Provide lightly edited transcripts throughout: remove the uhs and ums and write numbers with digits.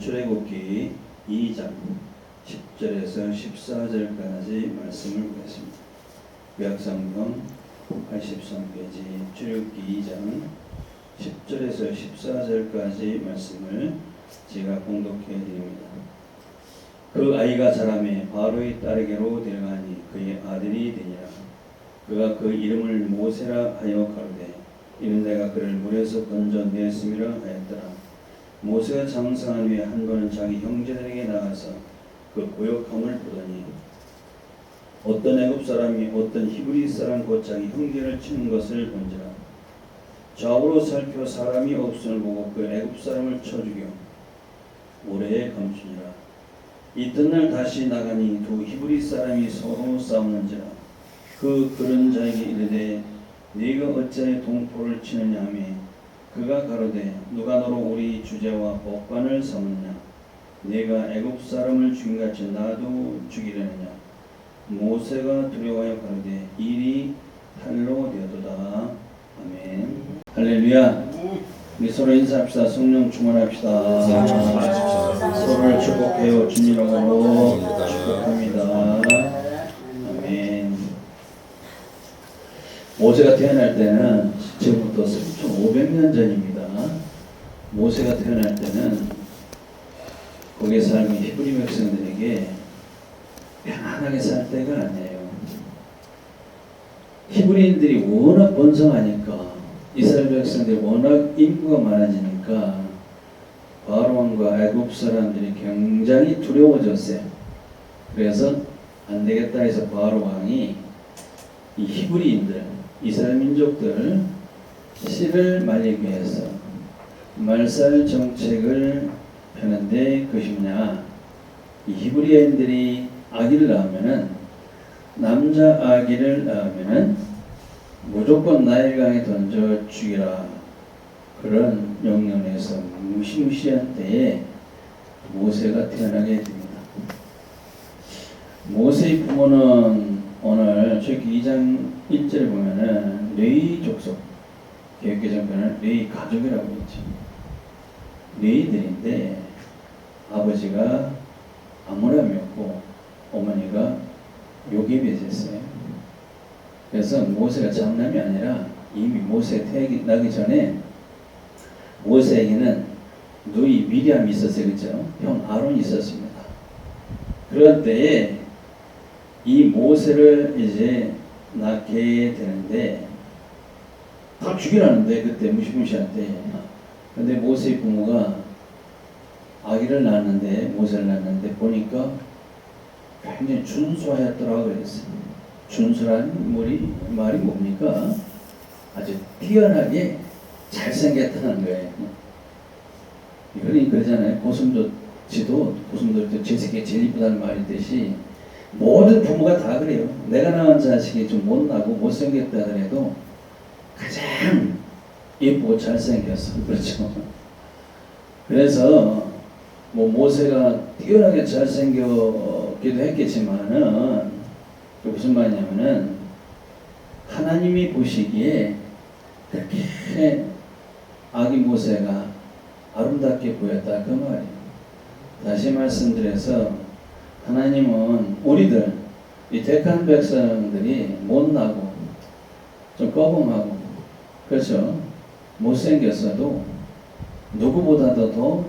출애굽기 2장 10절에서 14절까지 말씀을 보겠습니다. 구약성경 83페이지 출애굽기 2장 10절에서 14절까지 말씀을 제가 봉독해 드립니다. 그 아이가 자라매 바로의 딸에게로 데려가니 그의 아들이 되니라. 그가 그 이름을 모세라 하여 가로되 이는 내가 그를 물에서 건져내었음이라 하였더라. 모세가 장성한 후에 한 번은 자기 형제들에게 나가서 그 고역함을 보더니 어떤 애굽 사람이 어떤 히브리 사람 곧 자기 형제를 치는 것을 본지라. 좌우로 살펴 사람이 없음을 보고 그 애굽 사람을 쳐 죽여 모래에 감추니라. 이튿날 다시 나가니 두 히브리 사람이 서로 싸우는지라. 그런 자에게 이르되 네가 어찌하여 동포를 치느냐 하며 그가 가로되 누가 너로 우리 주제와 법관을 삼았냐. 네가 애굽 사람을 죽인같이 나도 죽이려느냐. 모세가 두려워하여 가로되 일이 탈로 되었도다. 아멘. 할렐루야. 우리 서로 인사합시다. 성령 충만합시다. 서로를 축복해요. 주님 이름으로 축복합니다. 아멘. 모세가 태어날 때는 지금부터 3,500년 전입니다. 모세가 태어날 때는 거기에 살던 히브리 백성들에게 편안하게 살 때가 아니에요. 히브리인들이 워낙 번성하니까 이스라엘 백성들이 워낙 인구가 많아지니까 바로 왕과 애굽 사람들이 굉장히 두려워졌어요. 그래서 안 되겠다 해서 바로 왕이 이 히브리인들, 이스라엘 민족들 씨를 말리기 위해서 말살 정책을 펴는데 그것이 뭐냐. 이 히브리인들이 아기를 낳으면은 남자 아기를 낳으면은 무조건 나일강에 던져 죽이라. 그런 명령에서 무시무시한 때에 모세가 태어나게 됩니다. 모세의 부모는 오늘 출애굽기 2장 1절에 보면은 레위 족속, 개혁개정편은 레위 가족이라고 했죠. 레위들인데 아버지가 아므람이었고 어머니가 요게벳이었어요. 그래서 모세가 장남이 아니라 이미 모세가 태어나기 전에 모세에게는 누이 미리암이 있었어요. 그렇죠? 형 아론이 있었습니다. 그런 때에 이 모세를 이제 낳게 되는데 다 죽이라는데 그때 무시무시할 때. 근데 모세의 부모가 아기를 낳았는데 모세를 낳았는데 보니까 굉장히 준수하였더라고 그랬어요. 준수란 말이 뭡니까? 아주 뛰어나게 잘생겼다는 거예요. 이거는 그러잖아요. 고슴도치도 제 세계 제일 이쁘다는 말이듯이 모든 부모가 다 그래요. 내가 낳은 자식이 좀 못나고 못생겼다 하더라도 가장 예쁘고 잘생겼어. 그렇죠. 그래서 모세가 뛰어나게 잘생겼기도 했겠지만은 무슨 말이냐면은 하나님이 보시기에 그렇게 아기 모세가 아름답게 보였다 그 말이에요. 다시 말씀드려서 하나님은 우리들 이 택한 백성들이 못나고 좀 꺼범하고 그렇죠. 못생겼어도 누구보다도 더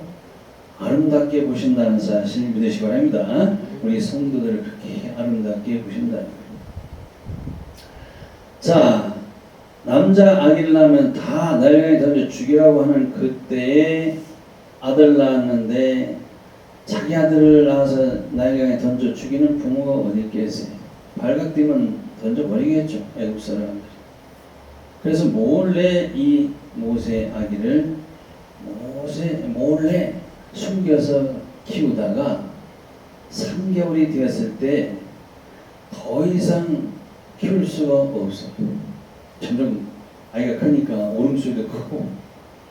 아름답게 보신다는 사실 믿으시기 바랍니다. 우리 성도들을 그렇게 아름답게 보신다. 자, 남자 아기를 낳으면 다 나일강에 던져 죽이라고 하는 그때에 아들 낳았는데 자기 아들을 낳아서 나일강에 던져 죽이는 부모가 어디 있겠어요? 발각되면 던져버리겠죠. 애굽 사람들. 그래서 몰래 이 모세 아기를 몰래 숨겨서 키우다가 3개월이 되었을 때 더 이상 키울 수가 없어요. 점점 아이가 크니까 울음소리도 크고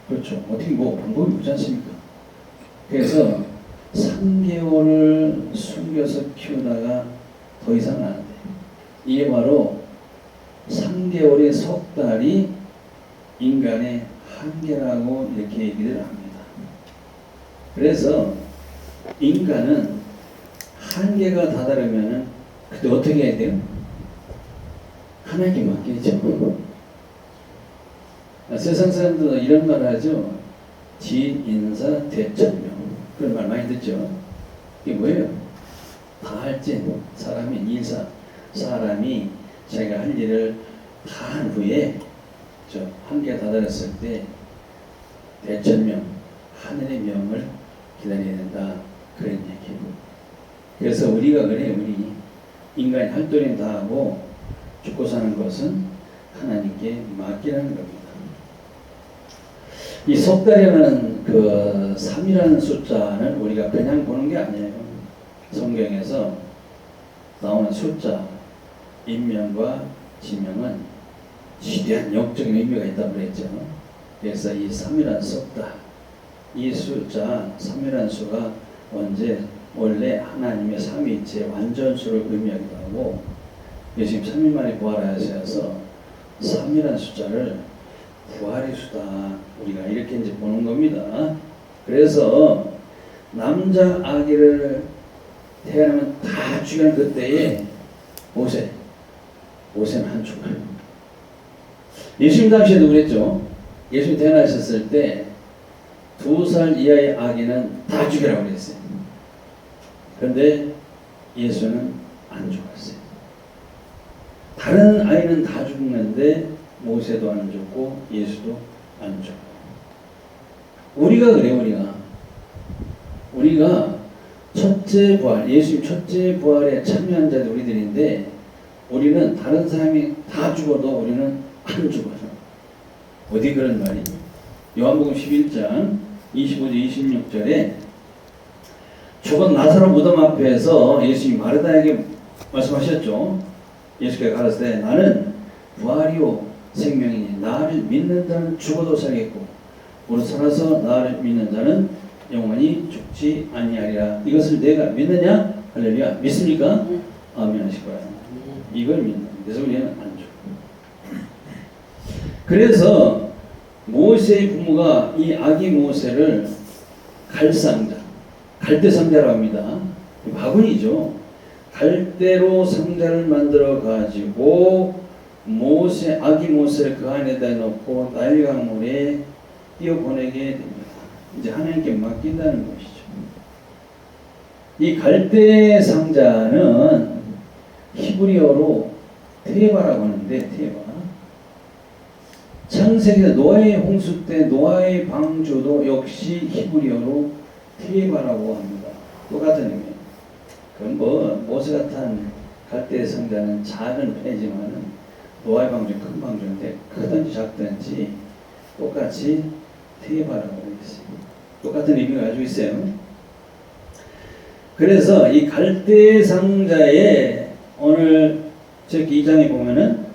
그렇죠. 어떻게 방법이 없지 않습니까? 그래서 3개월을 숨겨서 키우다가 더 이상 안 돼. 이게 바로 3개월의 석 달이 인간의 한계라고 이렇게 얘기를 합니다. 그래서 인간은 한계가 다다르면은 그때 어떻게 해야 돼요? 하나님께 맡기죠. 세상 사람들은 이런 말 하죠. 지인사 대천명. 그런 말 많이 듣죠. 이게 뭐예요? 다 할지 사람이 자기가 할 일을 다 한 후에 한계가 다다랐을 때 대천명, 하늘의 명을 기다려야 된다. 그런 얘기예요. 그래서 우리가 그래요. 우리 인간이 할 도리는 다 하고 죽고 사는 것은 하나님께 맡기라는 겁니다. 이 석 달이라는 그 3이라는 숫자는 우리가 그냥 보는 게 아니에요. 성경에서 나오는 숫자, 인명과 지명은 지대한 영적인 의미가 있다고 그랬죠. 그래서 이 3이라는 석 달, 이 숫자 3이라는 수가 원래 하나님의 삼위일체 완전수를 의미하기도 하고 예수님 3일 만에 부활하셔서 3이라는 숫자를 부활의 수다 우리가 이렇게 이제 보는 겁니다. 그래서 남자 아기를 태어나면 다 죽이는 그때에 모세는 한 죽어요. 예수님 당시에도 그랬죠. 예수님 태어나셨을 때 2살 이하의 아기는 다 죽이라고 그랬어요. 그런데 예수는 안 죽었어요. 다른 아이는 다 죽는데 모세도 안 죽고 예수도 안 죽고. 우리가 그래요. 우리가 첫째 부활, 예수님 첫째 부활에 참여한 자들 우리들인데 우리는 다른 사람이 다 죽어도 우리는 안 죽어요. 어디 그런 말이? 요한복음 11장 25절 26절에 죽은 나사로 무덤 앞에서 예수님이 마르다에게 말씀하셨죠. 예수께서 가라사대 나는 부활이요 생명이니 나를 믿는 자는 죽어도 살겠고 무릇 살아서 나를 믿는 자는 영원히 죽지 아니하리라. 이것을 내가 믿느냐? 할렐루야. 믿습니까? 아멘 하실 거야. 이걸 믿는. 그래서 우리는 안 죽어. 그래서 모세의 부모가 이 아기 모세를 갈대 상자라고 합니다. 바구니죠. 갈대로 상자를 만들어 가지고 아기 모세를 그 안에다 넣고 나일 강물에 띄어보내게 됩니다. 이제 하나님께 맡긴다는 것이죠. 이 갈대 상자는 히브리어로 테바라고 하는데 테바. 창세기 노아의 홍수 때 노아의 방주도 역시 히브리어로 테바라고 합니다. 똑같은 의미. 그럼 모세 같은 갈대 상자는 작은 편이지만은 노아의 방주 큰 방주인데 크든지 작든지 똑같이 테바라고 하겠습니다. 똑같은 의미가 가지고 있어요. 그래서 이 갈대 상자에 오늘 저기 2장에 보면은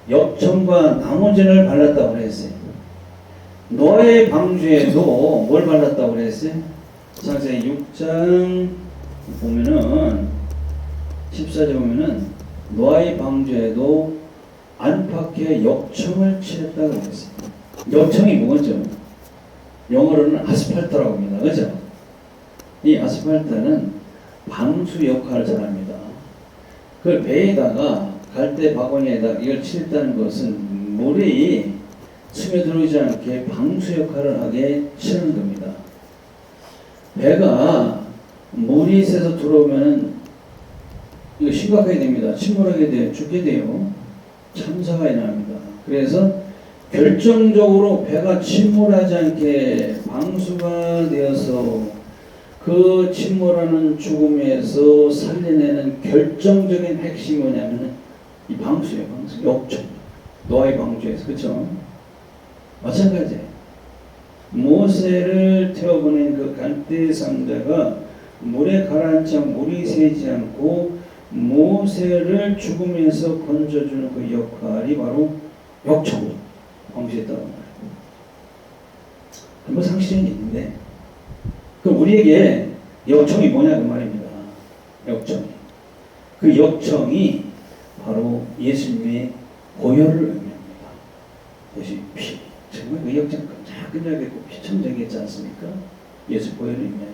엽청과 나무진을 발랐다고 그랬어요. 노아의 방주에도 뭘 발랐다고 그랬어요? 창세기 6장 보면은 14절 보면은 노아의 방주에도 안팎에 엽청을 칠했다고 그랬어요. 엽청이 뭐죠? 영어로는 아스팔트라고 합니다. 그죠? 이 아스팔트는 방수 역할을 잘합니다. 그 배에다가 갈대 바구니에다가 이걸 칠했다는 것은 물이 스며들어오지 않게 방수 역할을 하게 칠하는 겁니다. 배가 물이 새서 들어오면은 이거 심각하게 됩니다. 침몰하게 돼요. 죽게 돼요. 참사가 일어납니다. 그래서 결정적으로 배가 침몰하지 않게 방수가 되어서 그 침몰하는 죽음에서 살려내는 결정적인 핵심이 뭐냐면 이 방수예요. 방수. 역청. 노아의 방주에서. 그렇죠? 마찬가지예요. 모세를 태워보낸 그 갈대 상자가 물에 가라앉지 않고 물이 새지 않고 모세를 죽음에서 건져주는 그 역할이 바로 역청. 방수했다고 말해요. 그건 상식적인 얘기인데 그럼 우리에게 역청이 뭐냐 그 말입니다. 역청이. 그 역청이 바로 예수님의 보혈을 의미합니다. 예수님 피. 정말 그 역청 끈적끈적했고 피천적이었지 않습니까? 예수 보혈을 의미해요.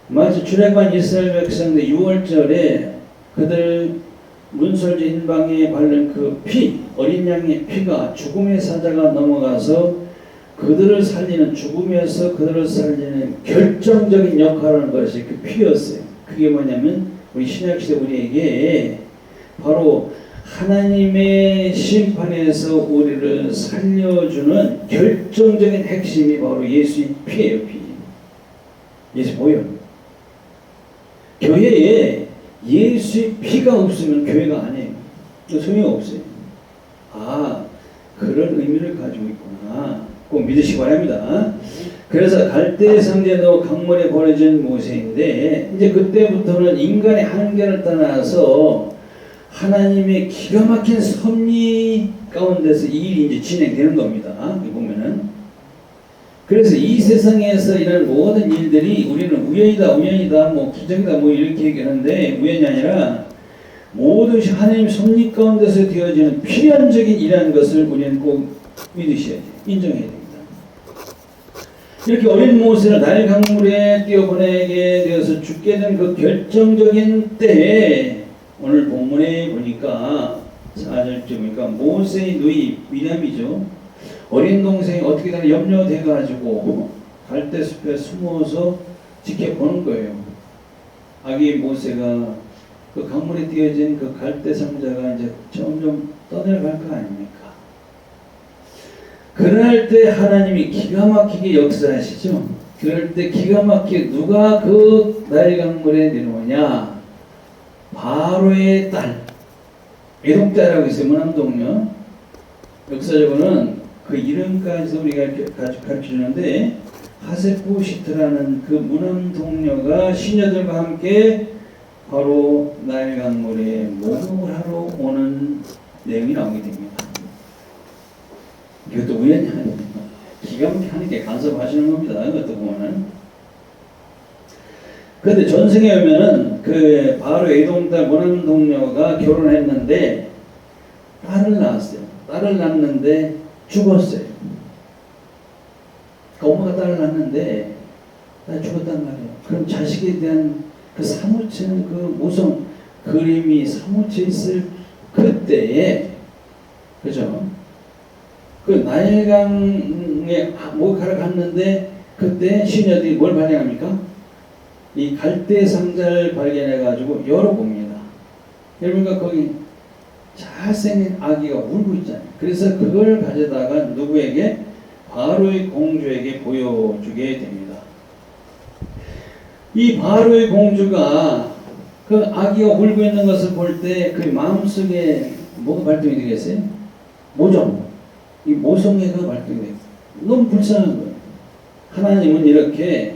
마치 출애굽한 이스라엘 백성들 6월절에 그들 문설주 인방에 바른 그 피, 어린 양의 피가 죽음의 사자가 넘어가서 그들을 살리는, 죽음에서 그들을 살리는 결정적인 역할을 하는 것이 그 피였어요. 그게 뭐냐면 우리 신약시대 우리에게 바로 하나님의 심판에서 우리를 살려주는 결정적인 핵심이 바로 예수의 피예요. 피. 예수 보여. 교회에 예수의 피가 없으면 교회가 아니에요. 소용이 없어요. 아, 그런 의미를 가지고 있구나. 꼭 믿으시기 바랍니다. 그래서 갈대 상제도 강물에 버려진 모세인데, 이제 그때부터는 인간의 한계를 떠나서 하나님의 기가 막힌 섭리 가운데서 이 일이 이제 진행되는 겁니다. 여기 보면은. 그래서 이 세상에서 이런 모든 일들이 우리는 우연이다, 뭐 기적이다, 뭐 이렇게 얘기하는데 우연이 아니라 모든 것이 하나님 섭리 가운데서 되어지는 필연적인 일이라는 것을 우리는 꼭 믿으셔야 돼요. 인정해야 됩니다. 이렇게 어린 모세를 나일 강물에 뛰어보내게 되어서 죽게 된 그 결정적인 때에 오늘 본문에 보니까 4절째 보니까 모세의 누이 미리암이죠. 어린 동생이 어떻게든 염려돼가지고 갈대숲에 숨어서 지켜보는 거예요. 아기 모세가 그 강물에 띄어진 그 갈대 상자가 이제 점점 떠내려갈 거 아닙니까? 그럴 때 하나님이 기가 막히게 역사하시죠. 그럴 때 기가 막히게 누가 그 나일 강물에 내려오냐? 바로의 딸, 에돔딸이라고 있어요. 무남동녀. 역사적으로는 그 이름까지도 우리가 가르쳐주는데 하세포시트라는 그 무남동녀가 시녀들과 함께 바로 나일 강물에 목욕을 하러 오는 내용이 나오게 됩니다. 이것도 우연히 아닙니다. 기가 막히게 하나님께 간섭하시는 겁니다. 이것도 보면은. 그런데 전생에 오면은 그 바로 에돔딸 무남동녀가 결혼했는데 딸을 낳았어요. 딸을 낳았는데 죽었어요. 그러니까 엄마가 딸을 낳았는데 딸이 죽었단 말이에요. 그럼 자식에 대한 그 사무치는 그 모성 그림이 사무쳐 있을 그때에, 그죠? 그 나일강에 목욕하러 갔는데 그때 시녀들이 뭘 발견합니까? 이 갈대 상자를 발견해가지고 열어봅니다. 여러분과 거기 잘생긴 아기가 울고 있잖아요. 그래서 그걸 가져다가 누구에게? 바로의 공주에게 보여주게 됩니다. 이 바로의 공주가 그 아기가 울고 있는 것을 볼 때 그 마음속에 뭐가 발동이 되겠어요? 모종. 이 모성애가 발동이 돼요. 너무 불쌍한 거예요. 하나님은 이렇게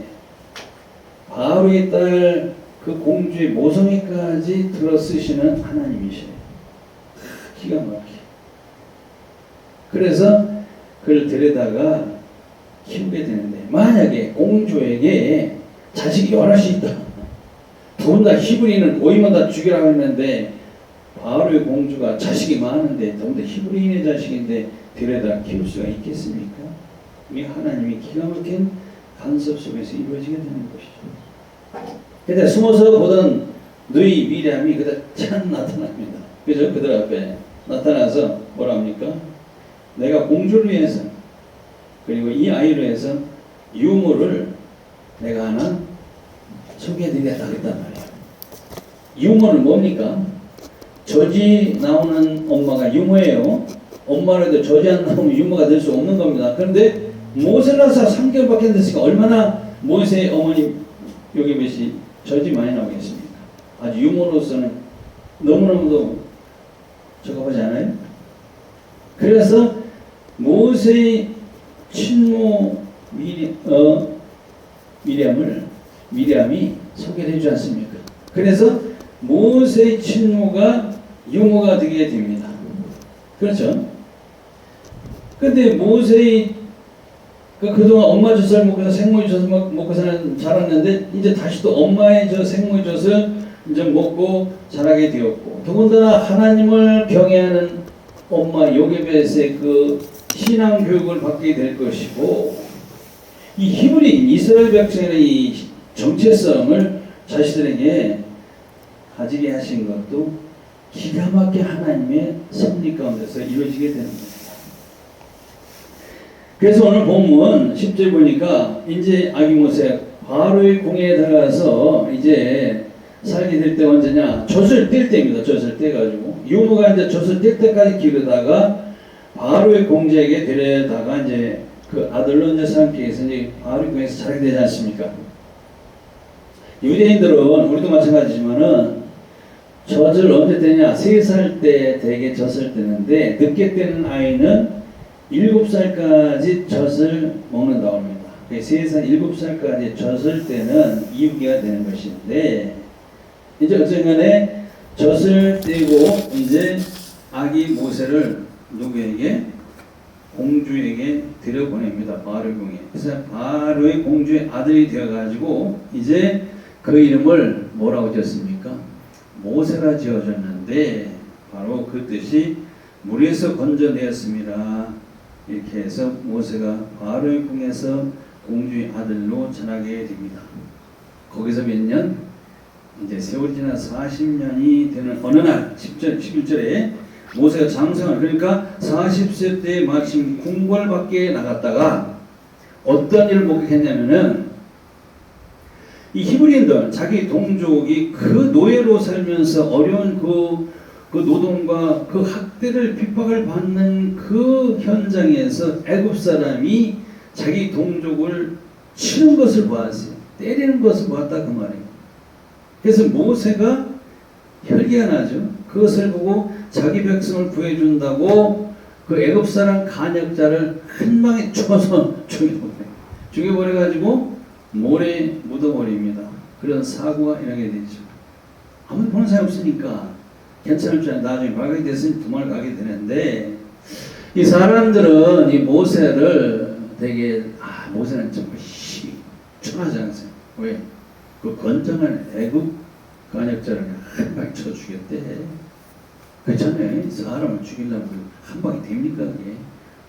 바로의 딸 그 공주의 모성애까지 들어 쓰시는 하나님이시래요. 기가 막혀. 그래서 그를 데려다가 키우게 되는데, 만약에 공주에게 자식이 여럿이 있다. 두 다 히브리인은 보이면 다 죽이라고 했는데 바로의 공주가 자식이 많은데 두 다 히브리인의 자식인데 데려다 키울 수가 있겠습니까? 이 하나님이 기가 막힌 간섭 속에서 이루어지게 되는 것이죠. 근데 숨어서 보던 누이 미리암이 그다 찬 나타납니다. 그죠? 그들 앞에 나타나서 뭐라 합니까? 내가 공주를 위해서 그리고 이 아이를 위해서 유모를 내가 하나 소개해드리겠다 했단 말이에요. 유모는 뭡니까? 저지 나오는 엄마가 유모예요. 엄마라도 저지 안 나오면 유모가 될 수 없는 겁니다. 그런데 모세를 낳아서 3개월밖에 안 됐으니까 얼마나 모세의 어머니 요게벳이 저지 많이 나오겠습니까? 아주 유모로서는 너무너무도 적합하지 않아요? 그래서 모세의 친모 미리암이 소개를 해주지 않습니까? 그래서 모세의 친모가 유모가 되게 됩니다. 그렇죠? 근데 모세의 그동안 엄마 젖을 먹고 생모의 젖을 먹고 자랐는데 이제 다시 또 엄마의 생모의 젖을 이제 먹고 자라게 되었고, 더군다나 하나님을 경외하는 엄마 요게벳의 그 신앙 교육을 받게 될 것이고, 이 히브리인 이스라엘 백성의 이 정체성을 자신들에게 가지게 하신 것도 기가 막히게 하나님의 섭리 가운데서 이루어지게 되는 겁니다. 그래서 오늘 본문 10절 보니까 이제 아기 모세 바로의 궁에 들어가서 이제 살게 될 때 언제냐? 젖을 뗄 때입니다. 젖을 떼가지고 유모가 이제 젖을 뗄 때까지 기르다가 바로의 공주에게 데려다가 이제 그 아들로 이제 삼기 위해서 이제 바로의 궁에서 자라게 되지 않습니까? 유대인들은 우리도 마찬가지지만은 젖을 언제 떼냐? 3살 때 대개 젖을 떼는데 늦게 떼는 아이는 7살까지 젖을 먹는다고 합니다. 3살, 7살까지 젖을 떼는 이유기가 되는 것인데 이제 어쨌간에 젖을 떼고 이제 아기 모세를 누구에게? 공주에게 들여보냅니다. 바로의 궁에. 그래서 바로의 공주의 아들이 되어가지고 이제 그 이름을 뭐라고 지었습니까? 모세가 지어졌는데 바로 그 뜻이 물에서 건져내었습니다. 이렇게 해서 모세가 바로의 궁에서 공주의 아들로 전하게 됩니다. 거기서 몇 년? 이제 세월이 지나 40년이 되는 어느 날 10절, 11절에 모세가 장성을 그러니까 40세 때 마침 궁궐 밖에 나갔다가 어떤 일을 목격했냐면은 이 히브리인들 자기 동족이 그 노예로 살면서 어려운 그 노동과 그 학대를 핍박을 받는 그 현장에서 애굽 사람이 자기 동족을 치는 것을 보았어요. 때리는 것을 보았다 그 말이에요. 그래서 모세가 혈기가 나죠. 그것을 보고 자기 백성을 구해준다고 그 애굽 사람 간역자를 한 방에 쳐서 죽여버려가지고 모래에 묻어버립니다. 그런 사고가 일어나게 되죠. 아무도 보는 사람이 없으니까 괜찮을 줄 알았는데 나중에 발각이 됐으니 도망을 가게 되는데 이 사람들은 이 모세를 되게 모세는 정말 천하지 않으세요. 왜? 그 건장한 애굽 간역자를 한 방에 쳐 죽였대. 그렇잖아요. 사람을 죽이려면 한 방이 됩니까? 그게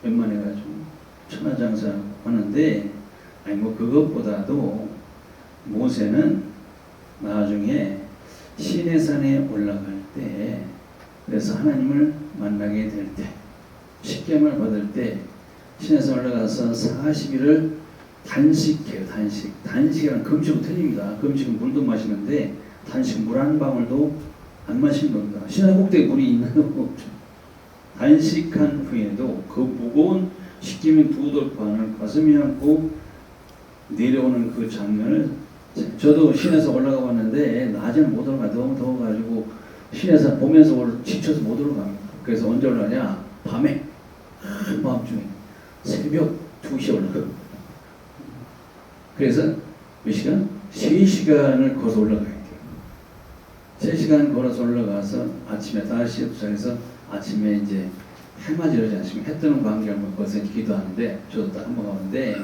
웬만해가지고 천하장사 하는데 아니 뭐 그것보다도 모세는 나중에 시내산에 올라갈 때 그래서 하나님을 만나게 될 때 십계명을 받을 때 시내산 올라가서 40일을 단식해요. 단식이란 금식은 틀립니다. 금식은 물도 마시는데 단식은 물 한 방울도 안 마시는 겁니다. 시내 꼭대기 물이 있나요? 없죠. 단식한 후에도 그 무거운 십계명 2돌판을 가슴에 안고 내려오는 그 장면을 저도 시내에서 올라가 봤는데 낮에는 못 올라가. 너무 더워가지고 시내에서 보면서 지쳐서 못 올라갑니다. 그래서 언제 올라가냐? 밤에 한밤중에 새벽 2시에 올라가요. 그래서 몇 시간? 3시간을 걸어서 올라가야 돼요. 3시간 걸어서 올라가서 아침에 5시에 도착해서 아침에 이제 해맞이 이러지 않습니까? 해 뜨는 광경을 거기서 기도하는데 저도 딱 한번 가는데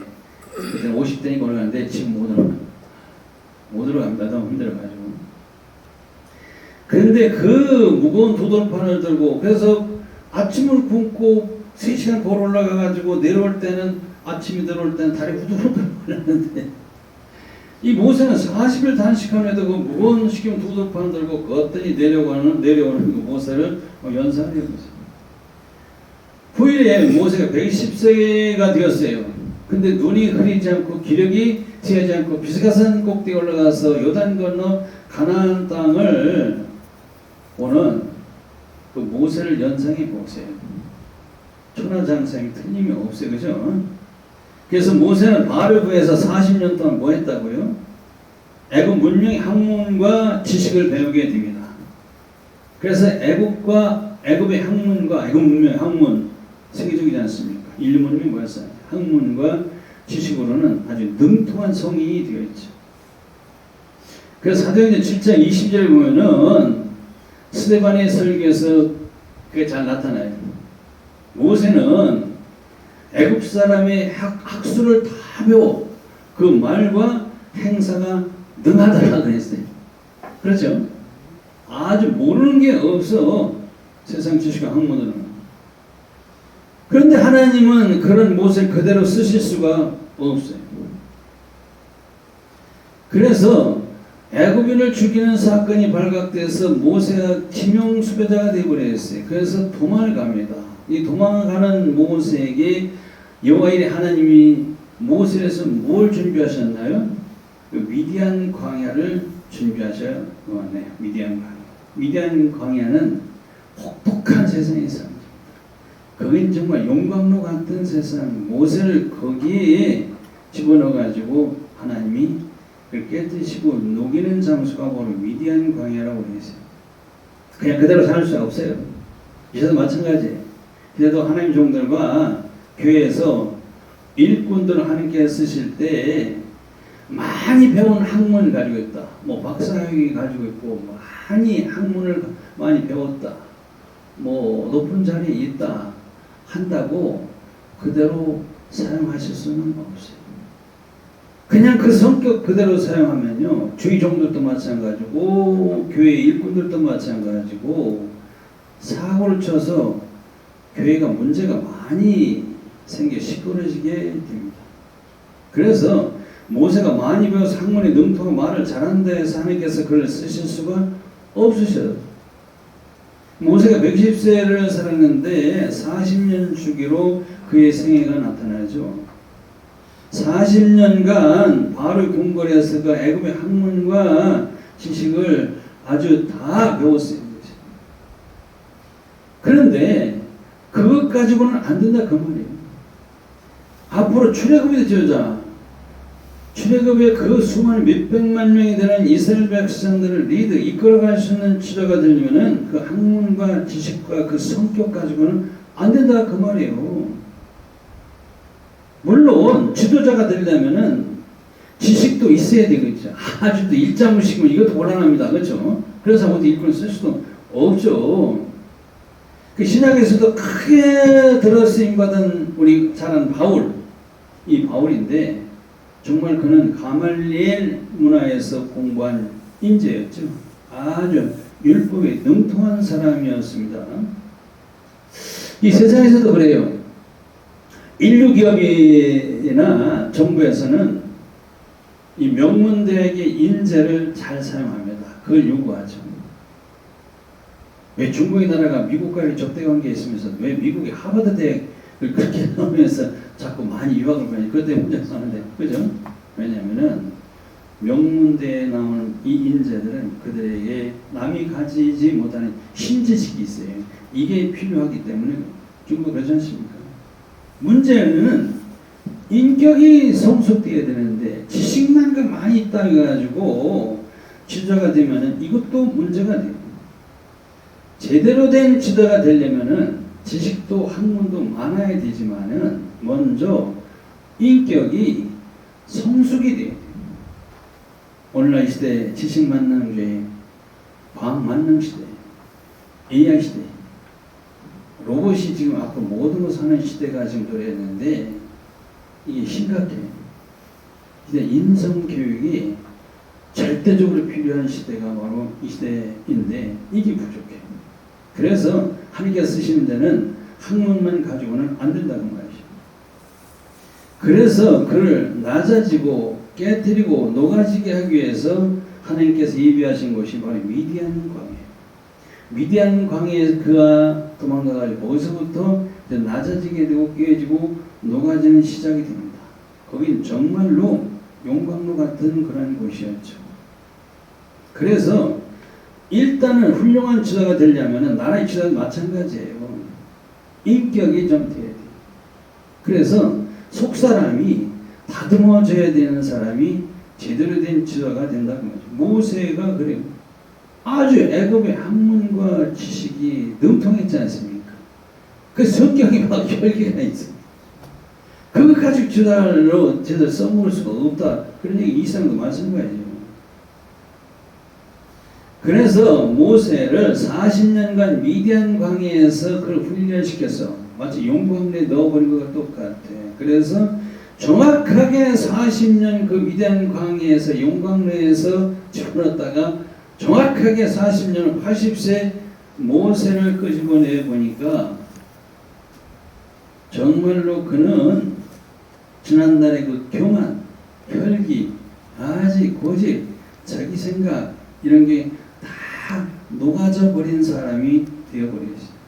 그때는 50대니까 올라가는데 지금 못 올라갑니다. 너무 힘들어가지고. 그런데 그 무거운 도돌판을 들고 그래서 아침을 굶고 3시간 걸어 올라가가지고 내려올 때는 아침이 들어올 때는 다리 후들후들 걸렸는데 이 모세는 40일 단식하면서 그 무거운 식용 도돌판을 들고 걷더니 내려오는 그 모세를 연상해 보세요. 9일에 모세가 110세가 되었어요. 근데 눈이 흐리지 않고 기력이 튀지 않고 비스가산 꼭대기 올라가서 요단 건너 가나안 땅을 오는 그 모세를 연상해 보세요. 천하장사님이 틀림이 없어요. 그죠? 그래서 모세는 바르구에서 40년 동안 뭐 했다고요? 애굽 문명의 학문과 지식을 배우게 됩니다. 그래서 애굽의 학문과 애굽 문명의 학문 세계적이지 않습니까? 인류 문명이 뭐였어요? 학문과 지식으로는 아주 능통한 성인이 되어 있죠. 그래서 사도행전 7장 20절에 보면은 스데반의 설교에서 그게 잘 나타나요. 모세는 애굽 사람의 학술을 다 배워 그 말과 행사가 능하다고 그랬어요. 그렇죠? 아주 모르는 게 없어. 세상 지식과 학문으로는. 그런데 하나님은 그런 모세를 그대로 쓰실 수가 없어요. 그래서 애굽인을 죽이는 사건이 발각돼서 모세가 치명 수배자가 되어버렸어요. 그래서 도망을 갑니다. 이 도망가는 모세에게 여호와의 하나님이 모세에서 뭘 준비하셨나요? 그 미디안 광야를 준비하셔요. 미디안 광야. 미디안 광야는 혹독한 세상이 있습니다. 거긴 정말 용광로 같은 세상. 모세를 거기에 집어넣어가지고 하나님이 그걸 깨뜨리시고 녹이는 장소가 바로 미디안 광야라고 했어요. 그냥 그대로 살 수 없어요. 이제도 마찬가지예요. 이제도 하나님 종들과 교회에서 일꾼들 하나님께 쓰실 때 많이 배운 학문을 가지고 있다. 뭐 박사학위 가지고 있고 많이 학문을 많이 배웠다. 뭐 높은 자리에 있다 한다고 그대로 사용하실 수는 없어요. 그냥 그 성격 그대로 사용하면요, 주의 종들도 마찬가지고 교회 일꾼들도 마찬가지고 사고를 쳐서 교회가 문제가 많이 생겨 시끄러지게 됩니다. 그래서 모세가 많이 배워서 학문에 능통하고 말을 잘하는 데서 하나님께서 그를 쓰실 수가 없으셔요. 모세가 110세를 살았는데 40년 주기로 그의 생애가 나타나죠. 40년간 바로의 궁궐에서 그 애굽의 학문과 지식을 아주 다 배웠어요. 그런데 그것 가지고는 안 된다 그 말이에요. 앞으로 출애굽이 되자 출애굽의 그 수많은 몇백만 명이 되는 이스라엘 백성들을 리드 이끌어갈 수 있는 지도가 되려면은 그 학문과 지식과 그 성격 가지고는 안 된다 그 말이에요. 물론 지도자가 되려면은 지식도 있어야 되겠죠. 아직도 일자무식이면 이것도 곤란합니다. 그렇죠? 그래서 아무도 일꾼을 쓸 수도 없죠. 그 신약에서도 크게 들어쓰임 받은 우리 잘 아는 바울, 이 바울인데 정말 그는 가말리엘 문화에서 공부한 인재였죠. 아주 율법에 능통한 사람이었습니다. 이 세상에서도 그래요. 인류 기업이나 정부에서는 이 명문대학의 인재를 잘 사용합니다. 그걸 요구하죠. 왜 중국의 나라가 미국과의 적대관계에 있으면서 왜 미국의 하버드 대학을 그렇게 넣으면서 자꾸 많이 유학을 보내요. 그것 때문에 문제가 나는데, 그죠? 왜냐면은 명문대에 나오는 이 인재들은 그들에게 남이 가지지 못하는 신지식이 있어요. 이게 필요하기 때문에 중국 그렇지 않습니까? 문제는 인격이 성숙되어야 되는데 지식만 그 많이 있다 해가지고 지도자가 되면은 이것도 문제가 돼요. 제대로 된 지도가 되려면은 지식도 학문도 많아야 되지만은 먼저 인격이 성숙이 돼요. 오늘날 이 시대 지식 만능주의, 과학 만능 시대, AI 시대, 로봇이 지금 앞으로 모든 것을 하는 시대가 지금 도래했는데 이게 심각해요. 이제 인성교육이 절대적으로 필요한 시대가 바로 이 시대인데 이게 부족해요. 그래서 하나님께서 쓰시는 데는 학문만 가지고는 안 된다는 말이죠. 그래서 그를 낮아지고 깨뜨리고 녹아지게 하기 위해서 하나님께서 예비하신 곳이 바로 미디안 광야예요. 미디안 광야에서 그가 도망가가지고 거기서부터 낮아지게 되고 깨지고 녹아지는 시작이 됩니다. 거긴 정말로 용광로 같은 그런 곳이었죠. 그래서 일단은 훌륭한 지도자가 되려면 나라의 지도자도 마찬가지예요. 인격이 좀 돼야 돼요. 그래서 속사람이 다듬어져야 되는 사람이 제대로 된 지도자가 된다는 거죠. 모세가 그래요. 아주 애굽의 학문과 지식이 능통했지 않습니까? 그 성격이 막 혈기가 있어요. 그거 가지고 지도자로 제대로 써먹을 수가 없다. 그런 얘기 이상도 마찬가지예요. 그래서 모세를 40년간 미디안 광야에서 그를 훈련시켜서 마치 용광로에 넣어버린 것과 똑같아. 그래서 정확하게 40년 그 미디안 광야에서 용광로에서 집어넣었다가 정확하게 40년 80세 모세를 끄집어내 보니까 정말로 그는 지난날의 그 교만, 혈기, 아직 고집, 자기 생각 이런 게 다 녹아져 버린 사람이 되어버렸어요.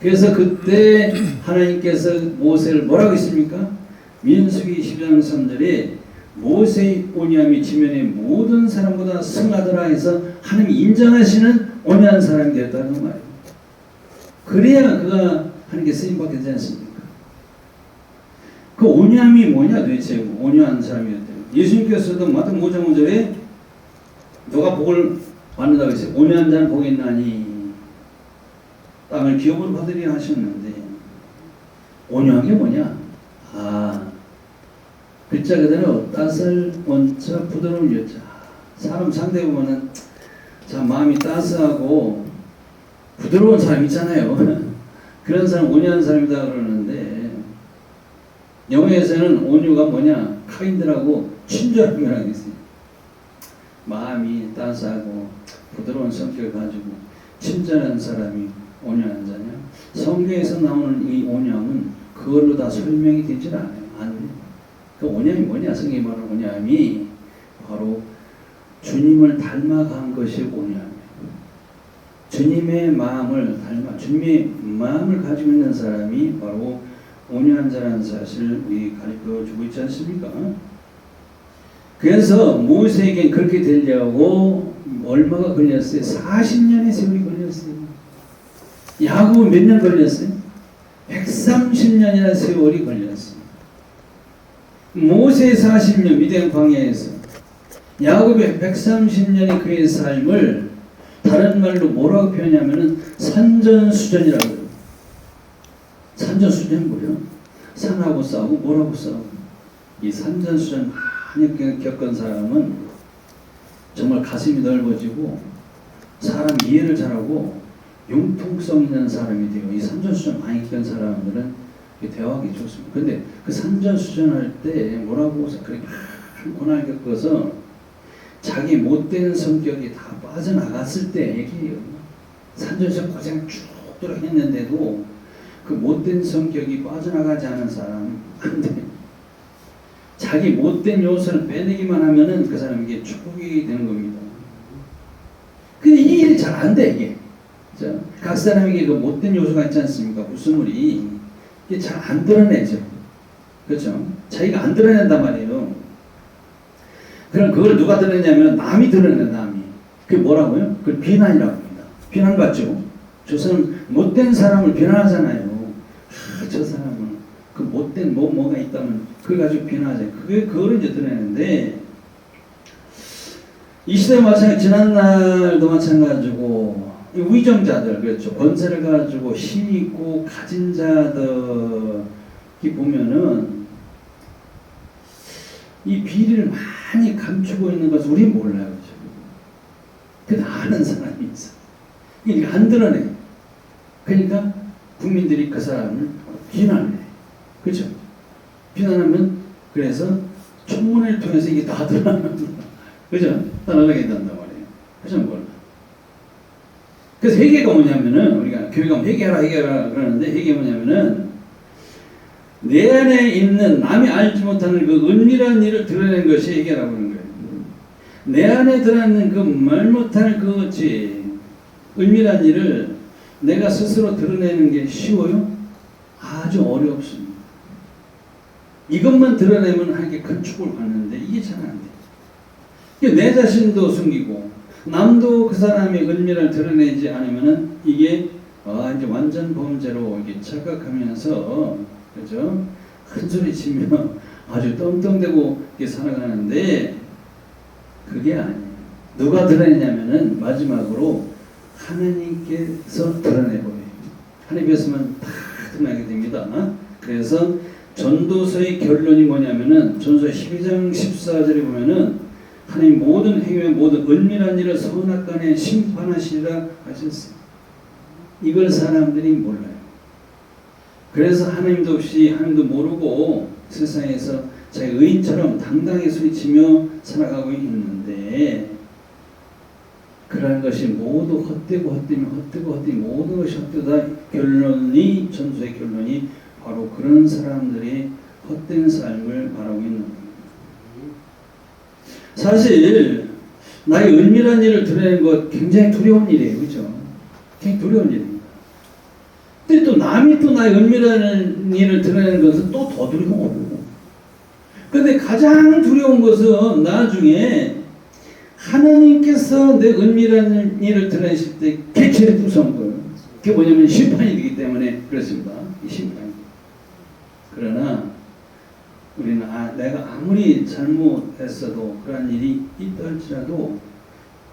그래서 그때 하나님께서 모세를 뭐라고 했습니까? 민수기 12장 3절에 모세의 온유함이 지면의 모든 사람보다 승하더라 해서 하나님이 인정하시는 온유한 사람이 되었다는 말이에요. 그래야 그가 하나님께 쓰임받게 되지 않습니까? 그 온유함이 뭐냐 도대체 온유한 사람이었대요. 예수님께서도 마태복음 5장 5절에 누가 복을 받는다고 했어요. 온유한 자는 복이 있나니 땅을 기업으로 받으리라 하셨는데 온유한 게 뭐냐? 글자 그대로 따스할 원자 부드러운 여자. 사람 상대 보면은 참 마음이 따스하고 부드러운 사람 있잖아요. 그런 사람 온유한 사람이다 그러는데 영어에서는 온유가 뭐냐? 카인드라고 친절함이라고 있어요. 마음이 따스하고 부드러운 성격을 가지고 친절한 사람이 온유한 자냐? 성경에서 나오는 이 온유함은 그걸로 다 설명이 되질 않아요. 안 돼요. 그 온유함이 뭐냐? 성경이 말하는 온유함이 바로 주님을 닮아간 것이 온유함이에요. 주님의 마음을 주님의 마음을 가지고 있는 사람이 바로 온유한 자라는 사실을 우리 가르쳐 주고 있지 않습니까? 그래서 모세에게 그렇게 되려고 얼마가 걸렸어요? 40년의 세월이 걸렸어요. 야곱은 몇 년 걸렸어요? 130년이라는 세월이 걸렸어요. 모세 40년 미디안 광야에서 야곱의 130년의 그의 삶을 다른 말로 뭐라고 표현하냐면은 산전수전이라고 해요. 산전수전 뭐예요? 산하고 싸우고 뭐라고 싸우고. 이 산전수전 많이 겪은 사람은 정말 가슴이 넓어지고 사람 이해를 잘하고 융통성 있는 사람이 돼요. 이 산전수전 많이 겪은 사람들은 대화하기 좋습니다. 근데 그 산전수전할 때 뭐라고 그렇게 고난을 겪어서 자기 못된 성격이 다 빠져나갔을 때 얘기해요. 산전수전 고생 쭉 했는데도 그 못된 성격이 빠져나가지 않은 사람 안 돼요. 자기 못된 요소를 빼내기만 하면은 그 사람에게 축복이 되는 겁니다. 근데 이 일이 잘 안 돼, 이게. 각 사람에게 그 못된 요소가 있지 않습니까? 구스물이. 이게 잘 안 드러내죠. 그렇죠? 자기가 안 드러낸단 말이에요. 그럼 그걸 누가 드러내냐면 남이 드러내는 남이. 그게 뭐라고요? 그걸 비난이라고 합니다. 비난받죠. 저 사람 못된 사람을 비난하잖아요. 저 사람은 그 못된 뭐가 있다면 그걸 가지고 비난하잖아요. 그걸 이제 드러내는데 이 시대 마찬가지 지난날도 마찬가지고 이 위정자들 그렇죠. 권세를 가지고 힘 있고 가진 자들이 보면은 이 비리를 많이 감추고 있는 것을 우리는 몰라요. 그렇죠? 근데 아는 사람이 있어. 그러니까 안 드러내. 그러니까 국민들이 그 사람을 비난해. 그렇죠? 비난하면 그래서 청문회를 통해서 이게 다 드러납니다. 그죠? 다 나가게 된단 말이에요. 그죠? 몰라. 그래서 회개가 뭐냐면은 우리가 교회 가면 회개하라 그러는데 회개가 뭐냐면은 내 안에 있는 남이 알지 못하는 그 은밀한 일을 드러내는 것이 회개라고 하는 거예요. 내 안에 들어있는 그 말 못할 그것이 은밀한 일을 내가 스스로 드러내는 게 쉬워요? 아주 어렵습니다. 이것만 드러내면 하나님께 큰 축복을 받는데 이게 잘 안 돼요. 내 자신도 숨기고 남도 그 사람의 은밀을 드러내지 않으면은 이게 이제 완전 범죄로 이게 착각하면서 그죠? 큰 소리 치며 아주 떵떵대고 이렇게 살아가는데 그게 아니에요. 누가 드러내냐면은 마지막으로 하나님께서 드러내버려요. 하나님께서만 다 드러나게 됩니다. 그래서 전도서의 결론이 뭐냐면은 전도서 12장 14절에 보면은 하나님 모든 행위와 모든 은밀한 일을 선악간에 심판하시리라 하셨어요. 이걸 사람들이 몰라요. 그래서 하나님도 없이 하나님도 모르고 세상에서 자기 의인처럼 당당히 소리치며 살아가고 있는데 그러한 것이 모두 헛되고 모든 것이 헛되다. 결론이 전도서의 결론이 바로 그런 사람들이 헛된 삶을 말하고 있는 겁니다. 사실 나의 은밀한 일을 드러내는 것 굉장히 두려운 일이에요. 그죠? 굉장히 두려운 일입니다. 근데 또 남이 또 나의 은밀한 일을 드러내는 것은 또 더 두려워. 근데 가장 두려운 것은 나중에 하나님께서 내 은밀한 일을 드러내실 때 그게 제일 무서운 거예요. 그게 뭐냐면 심판이기 때문에 그렇습니다. 심판. 그러나 우리는 내가 아무리 잘못했어도 그런 일이 있다 할지라도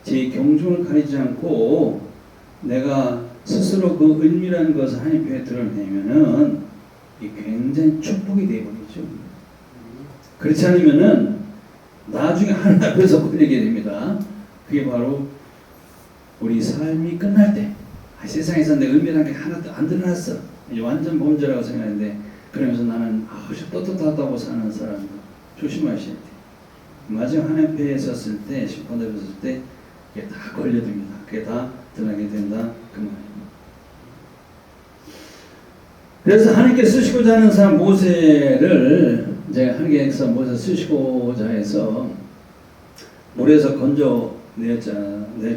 제 경중을 가리지 않고 내가 스스로 그 은밀한 것을 하나님 앞에 드러내면은 이게 굉장히 축복이 되어버리죠. 그렇지 않으면은 나중에 하나님 앞에서 걸리게 됩니다. 그게 바로 우리 삶이 끝날 때 세상에서 내 은밀한 게 하나도 안 드러났어. 이제 완전 범죄라고 생각하는데 그러면서 나는 떳떳하다고 사는 사람 조심하셔야 돼. 마지막 하나님 앞에 섰을 때 심판대 앞에 섰을 때 그게 다 걸려듭니다. 그게 다 드러나게 된다 그 말입니다. 그래서 하나님께 쓰시고자 하는 사람 모세를 이제 하나님께서 모세 쓰시고자 해서 물에서 건져 내었지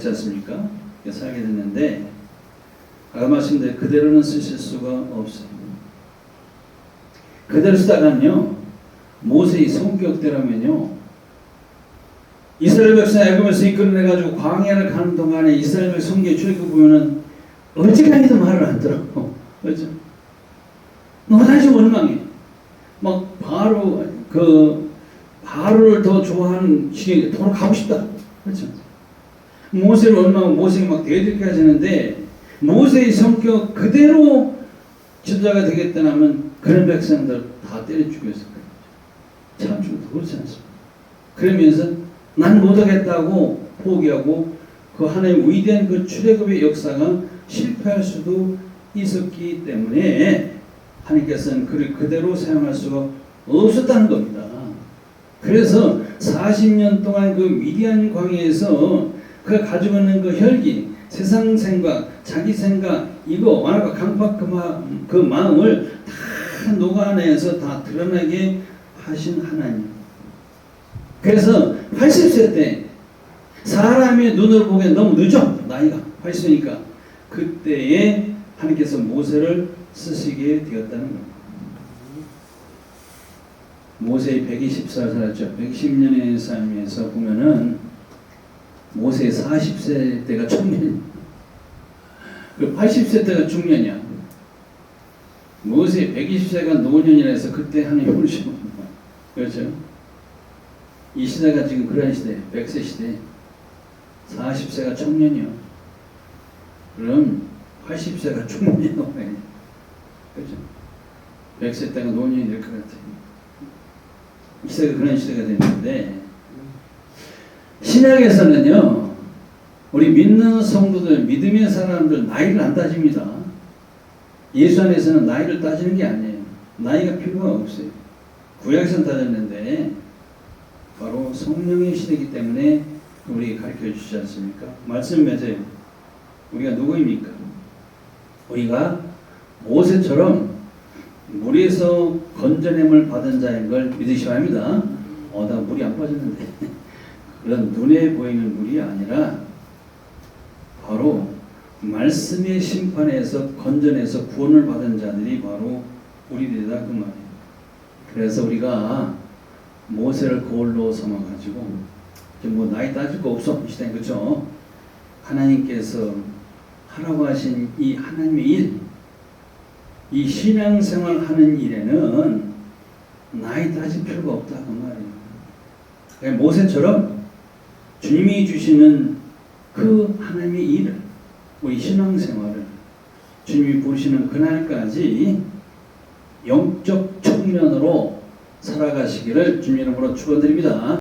않습니까? 살게 됐는데 아까 말씀드린 그대로는 쓰실 수가 없어요. 그대로 쓰다가는요 모세의 성격대로면요 이스라엘 백성 애굽에서 이끌어내가지고 광야를 가는 동안에 이스라엘 백성 성경에 출애굽보면은 어지간히도 말을 안 들어. 그렇죠? 너무나지 원망해. 막 바로를 더 좋아하는 시기에 도로 가고 싶다. 그렇죠? 모세를 원망하고 모세가 막 대들까지 하는데 모세의 성격 그대로 지도자가 되겠다면 그런 백성들 다 때려 죽였을 거예요. 참 죽어도 그렇지 않습니다. 그러면서 난 못하겠다고 포기하고 그 하나님의 위대한 그 출애굽의 역사가 실패할 수도 있었기 때문에 하나님께서는 그를 그대로 사용할 수가 없었다는 겁니다. 그래서 40년 동안 그 위대한 광야에서 그가 가지고 있는 그 혈기, 세상 생각, 자기 생각, 이거 완악과 강박 그 마음을 다 녹아내서 다 드러나게 하신 하나님. 그래서 80세 때 사람의 눈으로 보기엔 너무 늦어. 나이가 80세니까 그때에 하나님께서 모세를 쓰시게 되었다는 겁니다. 모세의 120살 살았죠. 110년의 삶에서 보면은 모세의 40세 때가 청년, 80세 때가 중년이야. 모세 120세가 노년이라 해서 그때 하나님 부르시는 거예요. 그렇죠? 이 시대가 지금 그런 시대, 100세 시대, 40세가 청년이요. 그럼 80세가 중년이 오네. 그렇죠? 100세 때가 노년이 될 것 같아요. 이 시대가 그런 시대가 됐는데 신약에서는요 우리 믿는 성도들, 믿음의 사람들 나이를 안 따집니다. 예수 안에서는 나이를 따지는 게 아니에요. 나이가 필요가 없어요. 구약에서는 따졌는데 바로 성령의 시대이기 때문에 우리에게 가르쳐 주시지 않습니까? 말씀 맺어요. 우리가 누구입니까? 우리가 모세처럼 물에서 건져냄을 받은 자인 걸 믿으셔야 합니다. 나 물이 안 빠졌는데 그런 눈에 보이는 물이 아니라 바로 말씀의 심판에서 건져내서 구원을 받은 자들이 바로 우리들이다 그 말이에요. 그래서 우리가 모세를 거울로 삼아가지고 뭐 나이 따질 거 없어 이 시대 그렇죠? 하나님께서 하라고 하신 이 하나님의 일, 이 신앙생활 하는 일에는 나이 따질 필요가 없다 그 말이에요. 그러니까 모세처럼 주님이 주시는 그 하나님의 일을, 우리 신앙생활을 주님이 부르시는 그날까지 영적 청년으로 살아가시기를 주님 이름으로 축원드립니다.